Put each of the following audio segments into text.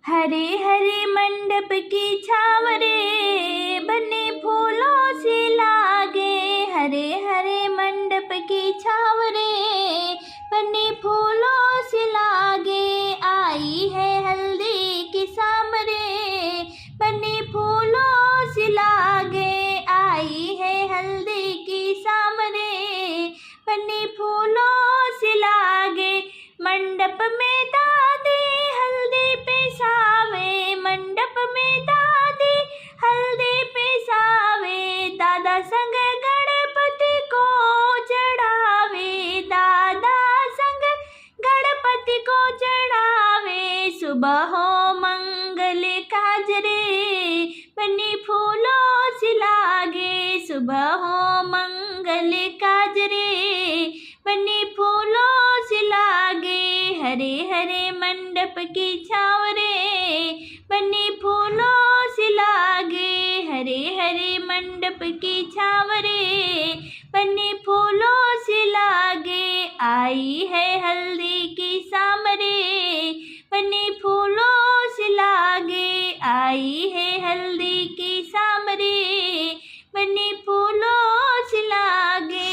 हरे हरे मंडप की छावरे बने फूलों से लागे। हरे हरे मंडप की छावरे बने फूलों से लागे। आई है हल्दी की सामरे बने फूलों से लागे। आई है हल्दी की सामरे बने फूलों से लागे। मंडप में दादी हल्दी पिसावे। मंडप में दादी हल्दी पिसावे। दादा संग गणपति को चढ़ावे। दादा संग गणपति को चढ़ावे। सुबह हो मंगल काजरे बने फूलों से लागे। सुबह हो मंगल काजरे बने फूलों से लागे। हरे हरे मंडप की छावरे बने फूलों से लागे। हरे हरे मंडप की छावरे बने फूलों से लागे। आई है हल्दी की सामरे बने फूलों से लागे। आई है हल्दी की सामरे बने फूलों से लागे।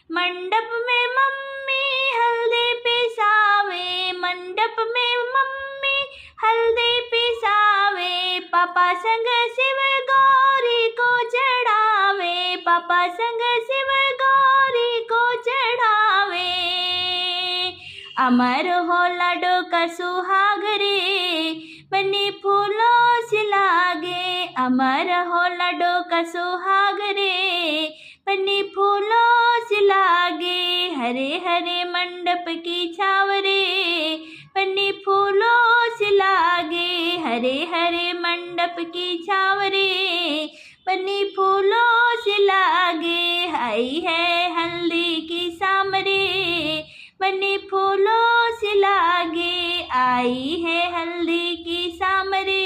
मंडप में मम्मी हल्दी पिसावे। मंडप में मम्मी हल्दी पिसावे। पापा संग शिव गौरी को चढ़ावे। पापा संग शिव गौरी को चढ़ावे। अमर हो लाडो का सुहाग रे बने फूलों से लागे। अमर हो लाडो का सुहाग रे बने फूलों से लागे। हरे हरे मंडप की छावरे बने फूलों से लागे। हरे हरे मंडप की छावरे बने फूलों से लागे। आई है हल्दी की सामरे बने फूलों से लागे। आई है हल्दी की सामरे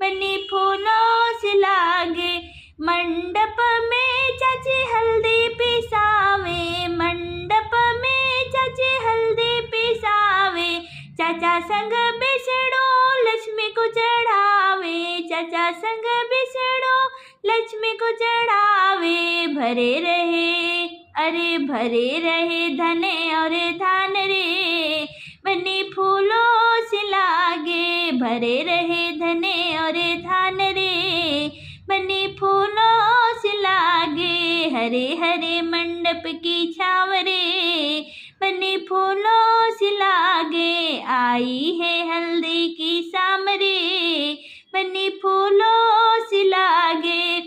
बने फूलों से लागे। मंडप में चाची हल्दी पिसावे। मंडप में चाची हल्दी पिसावे। चाचा संग बिसड़ो लक्ष्मी को चढ़ावे। चाचा संग बिसड़ो लक्ष्मी को चढ़ावे। भरे रहे अरे भरे रहे धने और धान रे बने फूलों से लागे। भरे रहे धने और धान रे बने फूलों से लागे। हरे हरे मंडप की छावरे बने फूलों से लागे। आई है हल्दी की सामरे बने फूलों से लागे।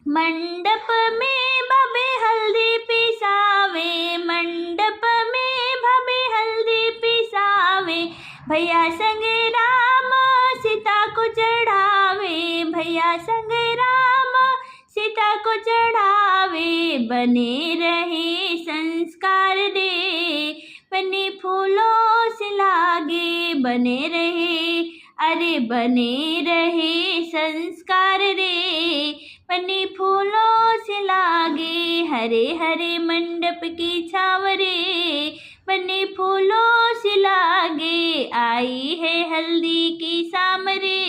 मंडप में भबे हल्दी पिसावे। मंडप में भबे हल्दी पिसावे। भैया संग राम सीता को चढ़ावे। भैया संग राम सीता को चढ़ावे। बने रहे संस्कार रे बने फूलों से लागे। बने रहे अरे बने रहे संस्कार रे बने फूलों से लागे। हरे हरे मंडप की छावरे बने फूलों से लागे। आई है हल्दी की सामरे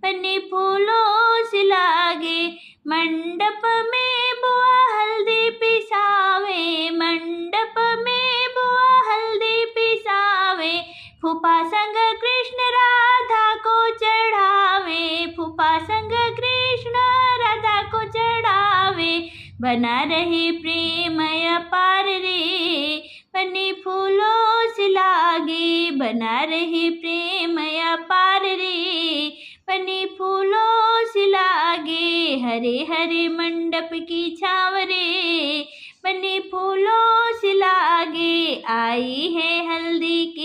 बने फूलों से लागे। मंडप में बुआ हल्दी पिसावे। मंडप में बुआ हल्दी पिसावे। फूफा संग कृष्ण राधा को चढ़ावे। फूफा संग कृष्ण राधा को चढ़ावे। बना रहे प्रेम अपार रे बने फूलों से लागे। बना रहे प्रेम अपार रे बने फूलों से लागे। हरे हरे मंडप की छावरे बने फूलों से लागे। आई है हल्दी की